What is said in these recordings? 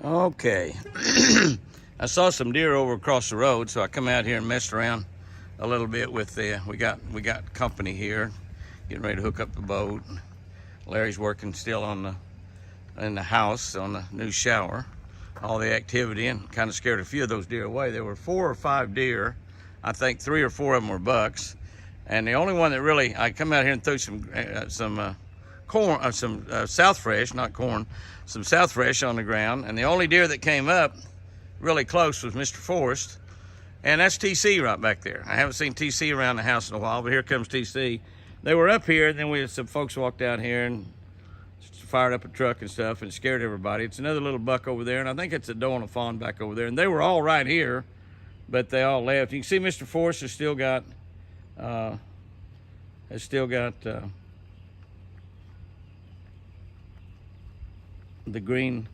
Okay. I saw some deer over across the road, so I come out here and messed around a little bit with we got company here, getting ready to hook up the boat. Larry's working still in the house on the new shower, all the activity, and kind of scared a few of those deer away. There were 4 or 5 deer. I think 3 or 4 of them were bucks, and the only one that really, I come out here and threw some corn, some South Fresh, not corn, some South Fresh on the ground, and the only deer that came up really close was Mr. Forrest, and that's TC right back there. I haven't seen TC around the house in a while, but here comes TC. They were up here, and then some folks walked out here and fired up a truck and stuff and scared everybody. It's another little buck over there, and I think it's a doe and a fawn back over there, and they were all right here, but they all left. You can see Mr. Forrest has still got the green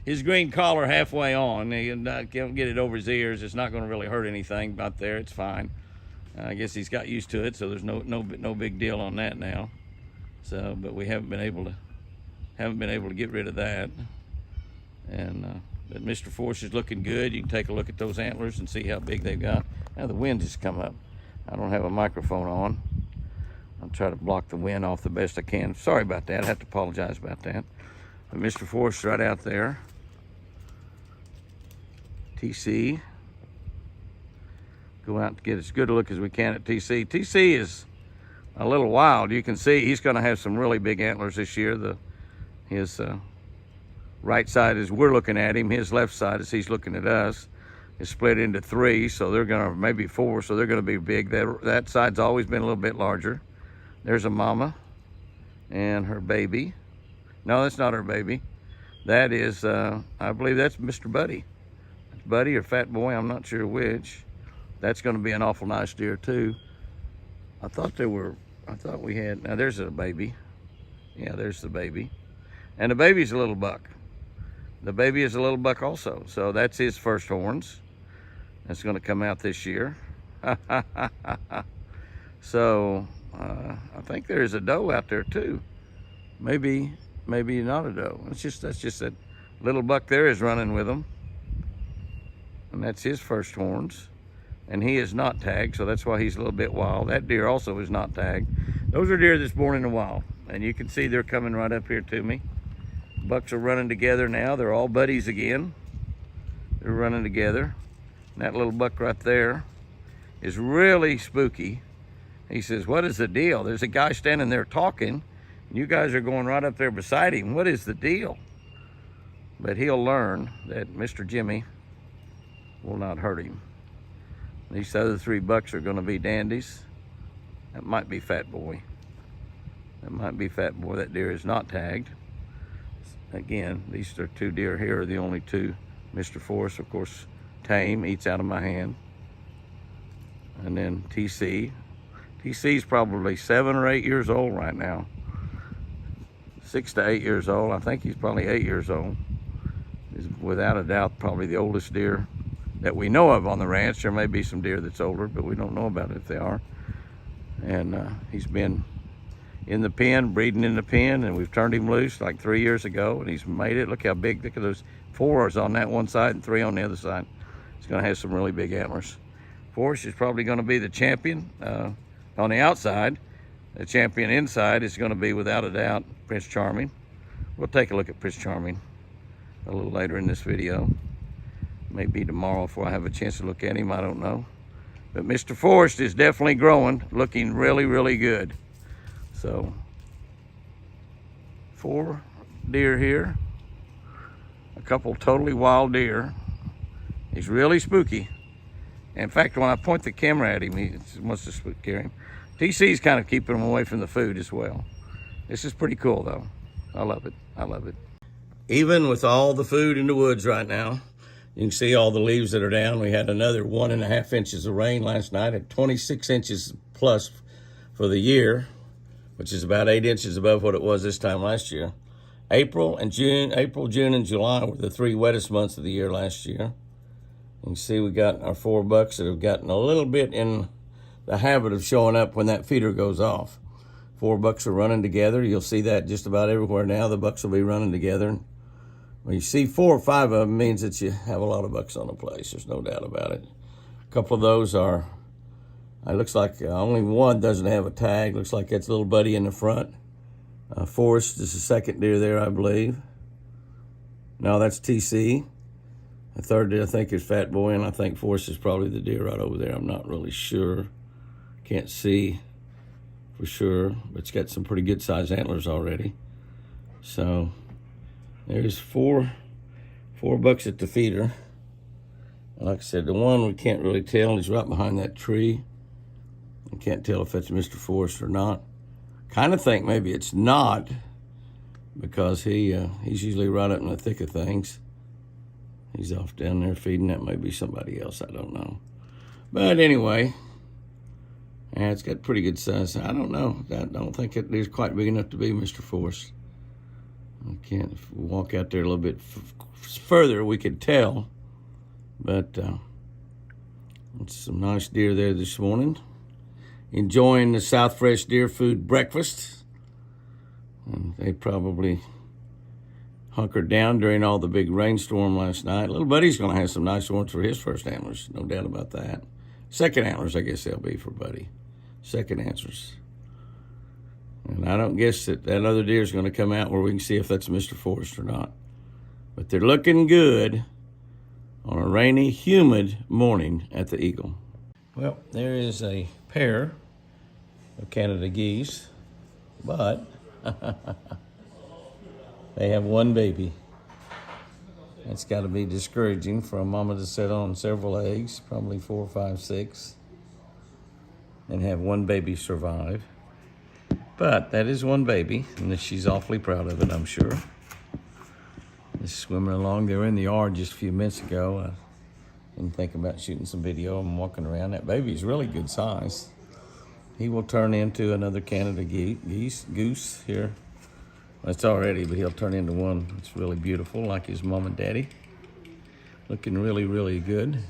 his green collar halfway on. He can't get it over his ears. It's not going to really hurt anything out there. It's fine. I guess he's got used to it, so there's no big deal on that now. So, but we haven't been able to get rid of that. And but Mr. Forrest is looking good. You can take a look at those antlers and see how big they've got. Now the wind just come up. I don't have a microphone on. I'll try to block the wind off the best I can. Sorry about that. I have to apologize about that. But Mr. Forrest right out there. TC. Go out to get as good a look as we can at TC. TC is a little wild. You can see he's going to have some really big antlers this year. His right side as we're looking at him, his left side as he's looking at us, is split into 3, so they're going to, maybe 4, so they're going to be big. That side's always been a little bit larger. There's a mama and her baby. No, that's not her baby. That is, I believe that's Mr. Buddy. It's Buddy or Fat Boy, I'm not sure which. That's going to be an awful nice deer too. I thought we had, now there's a baby. Yeah, there's the baby. And the baby's a little buck. The baby is a little buck also. So that's his first horns. That's going to come out this year. So I think there's a doe out there too. Maybe not a doe. That's just that little buck there is running with him. And that's his first horns. And he is not tagged, so that's why he's a little bit wild. That deer also is not tagged. Those are deer that's born in the wild. And you can see they're coming right up here to me. Bucks are running together now. They're all buddies again. They're running together. And that little buck right there is really spooky. He says, what is the deal? There's a guy standing there talking, and you guys are going right up there beside him. What is the deal? But he'll learn that Mr. Jimmy will not hurt him. These other 3 bucks are going to be dandies. That might be Fat Boy. That might be Fat Boy. That deer is not tagged. Again, these are 2 deer here are the only 2. Mr. Forrest, of course, tame, eats out of my hand. And then TC. TC's probably 7 or 8 years old right now. 6 to 8 years old. I think he's probably 8 years old. He's without a doubt probably the oldest deer that we know of on the ranch. There may be some deer that's older, but we don't know about it if they are. And he's been in the pen, breeding in the pen, and we've turned him loose like 3 years ago, and he's made it. Look how big. Look at those 4 on that one side and 3 on the other side. He's going to have some really big antlers. Forrest is probably going to be the champion on the outside. The champion inside is going to be, without a doubt, Prince Charming. We'll take a look at Prince Charming a little later in this video. Maybe tomorrow before I have a chance to look at him, I don't know. But Mr. Forrest is definitely growing, looking really, really good. So, 4 deer here. A couple totally wild deer. He's really spooky. In fact, when I point the camera at him, he wants to scare him. TC's kind of keeping him away from the food as well. This is pretty cool though. I love it. I love it. Even with all the food in the woods right now, you can see all the leaves that are down. We had another 1.5 inches of rain last night at 26 inches plus for the year, which is about 8 inches above what it was this time last year. April, June, and July were the 3 wettest months of the year last year. You can see we got our 4 bucks that have gotten a little bit in the habit of showing up when that feeder goes off. 4 bucks are running together. You'll see that just about everywhere now. The bucks will be running together. When you see 4 or 5 of them, means that you have a lot of bucks on the place. There's no doubt about it. A couple of those are, it looks like only one doesn't have a tag. Looks like that's little buddy in the front. Forrest is the second deer there, I believe. No, that's TC. The third deer, I think, is Fat Boy, and I think Forrest is probably the deer right over there. I'm not really sure. Can't see for sure, but it's got some pretty good sized antlers already. So there's four bucks at the feeder. Like I said, the one we can't really tell. He's right behind that tree. I can't tell if that's Mr. Forrest or not. Kind of think maybe it's not, because he's usually right up in the thick of things. He's off down there feeding. That may be somebody else. I don't know. But anyway, yeah, it's got pretty good size. I don't know. I don't think it is quite big enough to be Mr. Forrest. I can't. If we walk out there a little bit further, we could tell. But it's some nice deer there this morning. Enjoying the South Fresh Deer Food breakfast. And they probably hunkered down during all the big rainstorm last night. Little buddy's going to have some nice ones for his first antlers, no doubt about that. Second antlers, I guess they'll be for Buddy. Second antlers. And I don't guess that other deer is going to come out where we can see if that's Mr. Forrest or not. But they're looking good on a rainy, humid morning at the Eagle. Well, there is a pair of Canada geese, but they have one baby. It's got to be discouraging for a mama to sit on several eggs, probably 4, 5, 6, and have one baby survive. But that is one baby, and she's awfully proud of it, I'm sure. Just swimming along. They were in the yard just a few minutes ago. I didn't think about shooting some video. I'm walking around. That baby's really good size. He will turn into another Canada goose here. That's already, but he'll turn into one that's really beautiful, like his mom and daddy. Looking really, really good.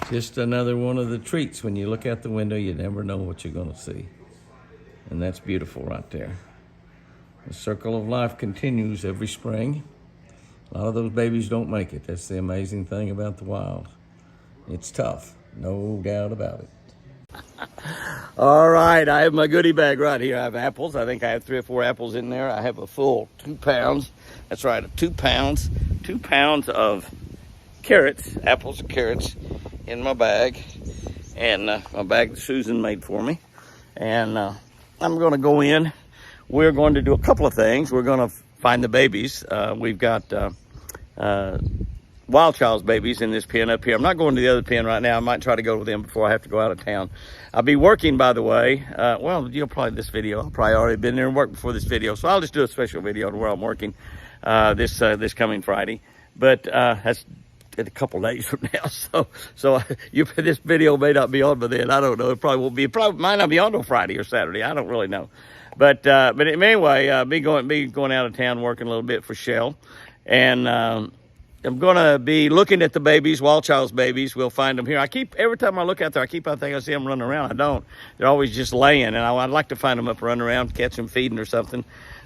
Just another one of the treats. When you look out the window, you never know what you're going to see. And that's beautiful right there. The circle of life continues every spring. A lot of those babies don't make it. That's the amazing thing about the wild. It's tough, no doubt about it. All right, I have my goodie bag right here. I have apples. I think I have 3 or 4 apples in there. I have a full 2 pounds. That's right, 2 pounds. 2 pounds of carrots, apples and carrots in my bag. And my bag that Susan made for me. And I'm going to go in. We're going to do a couple of things. We're going to find the babies. We've got Wild Child's babies in this pen up here. I'm not going to the other pen right now. I might try to go with them before I have to go out of town. I'll be working, by the way. Well, you'll probably this video. I'll probably already been there and worked before this video. So I'll just do a special video where I'm working this coming Friday. But that's in a couple days from now. So this video may not be on by then. I don't know. It probably won't be. It probably might not be on till Friday or Saturday. I don't really know. But anyway, be going out of town working a little bit for Shell. And I'm going to be looking at the babies, Wild Child's babies. We'll find them here. Every time I look out there, I think I see them running around. I don't. They're always just laying, and I'd like to find them up running around, catch them feeding or something.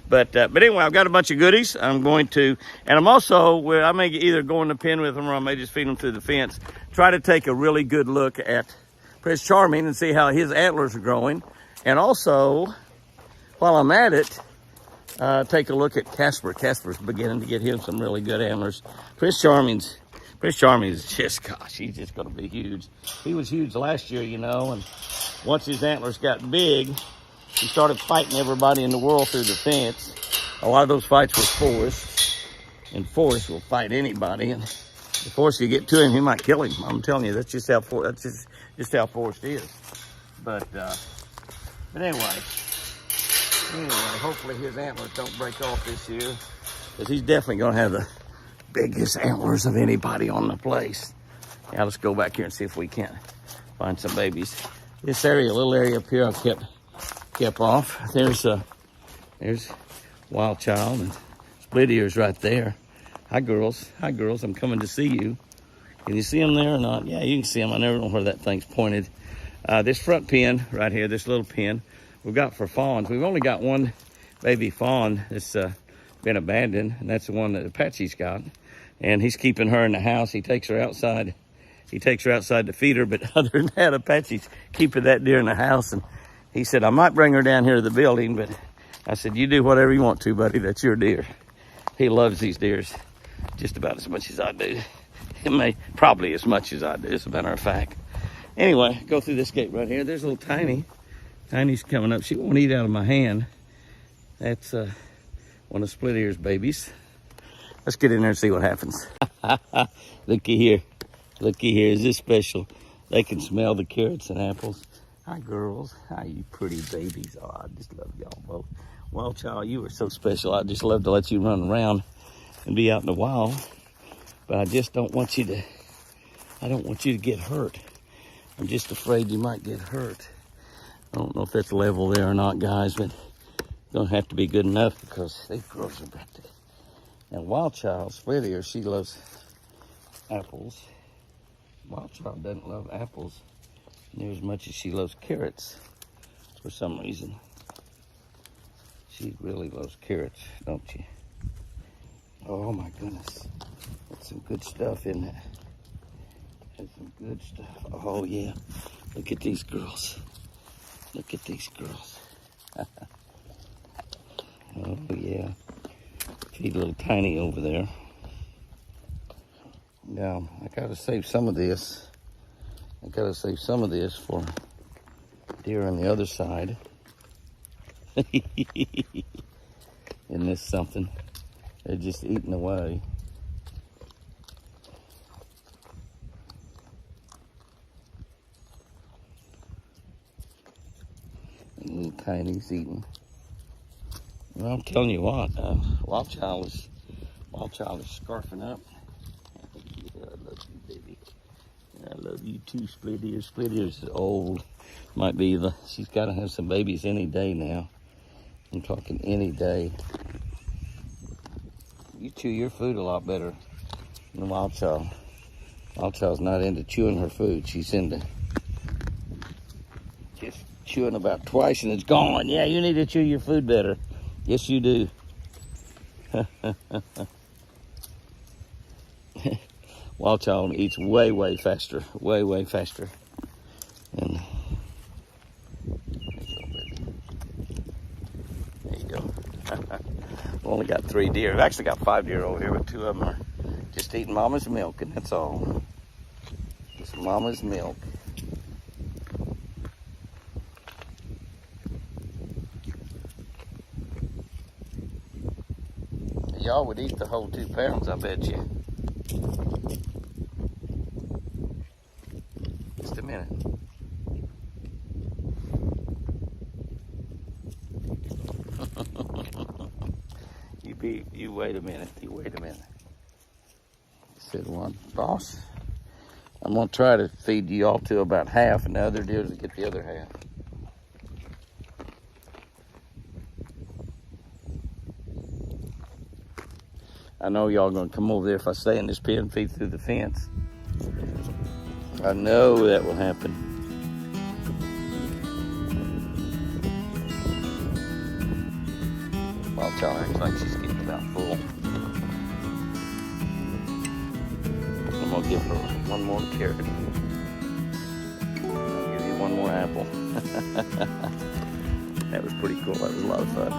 But anyway, I've got a bunch of goodies. I'm going to, and I may either go in the pen with them or I may just feed them through the fence. Try to take a really good look at Prince Charming and see how his antlers are growing. And also, while I'm at it, take a look at Casper. Casper's beginning to get him some really good antlers. Prince Charming is just, gosh, he's just going to be huge. He was huge last year, you know, and once his antlers got big, he started fighting everybody in the world through the fence. A lot of those fights were Forrest, and Forrest will fight anybody. And if Forrest you get to him, he might kill him. I'm telling you, that's just how Forrest is. But anyway, hopefully his antlers don't break off this year, because he's definitely going to have the biggest antlers of anybody on the place. Now let's go back here and see if we can find some babies. This area, little area up here, I've kept off. There's Wild Child and Split Ears right there. Hi girls, I'm coming to see you. Can you see them there or not? Yeah, you can see them. I never know where that thing's pointed. This front pen right here, this little pen, we've got for fawns. We've only got one baby fawn. It's been abandoned, and that's the one that Apache's got. And he's keeping her in the house. He takes her outside. He takes her outside to feed her, but other than that, Apache's keeping that deer in the house. And he said, I might bring her down here to the building, but I said, you do whatever you want to, buddy. That's your deer. He loves these deers just about as much as I do. Probably as much as I do, as a matter of fact. Anyway, go through this gate right here. There's a little Tiny. Tiny's coming up. She won't eat out of my hand. That's one of Split Ear's babies. Let's get in there and see what happens. Looky here. Looky here. Is this special? They can smell the carrots and apples. Hi, girls. Hi, you pretty babies. Oh, I just love y'all both. Well, child, you are so special. I just love to let you run around and be out in the wild. But I just don't want you to, I don't want you to get hurt. I'm just afraid you might get hurt. I don't know if that's level there or not, guys, but it's gonna have to be good enough because these girls are about to. Now, Wild Child, Split Ear, she loves apples. Wild Child doesn't love apples near as much as she loves carrots for some reason. She really loves carrots, don't you? Oh my goodness. That's some good stuff in there. That's some good stuff. Oh yeah. Look at these girls. Look at these girls. Oh yeah. Feed little Tiny over there. Now, I gotta save some of this. I gotta save some of this for deer on the other side. Isn't this something? They're just eating away. And little Tiny's eating. Well, I'm telling you what, Wild Child is scarfing up. Yeah, I love you, baby. I love you too, Split Ear. Split Ear's old. Might be she's got to have some babies any day now. I'm talking any day. You chew your food a lot better than Wild Child. Wild Child's not into chewing her food. She's into just chewing about twice and it's gone. Yeah, you need to chew your food better. Yes, you do. Wild Child eats way faster. Way faster. And there you go. We've only got 3 deer. We've actually got 5 deer over here, but 2 of them are just eating mama's milk, and that's all. Just mama's milk. Y'all would eat the whole 2 pounds, I bet you. Just a minute. You wait a minute. You wait a minute. Said one, boss. I'm gonna try to feed you all to about half, and the other deer to get the other half. I know y'all gonna come over there if I stay in this pen, feed through the fence. I know that will happen. Wild Child acts like she's getting about full. I'm gonna give her one more carrot. I'll give you one more apple. That was pretty cool. That was a lot of fun.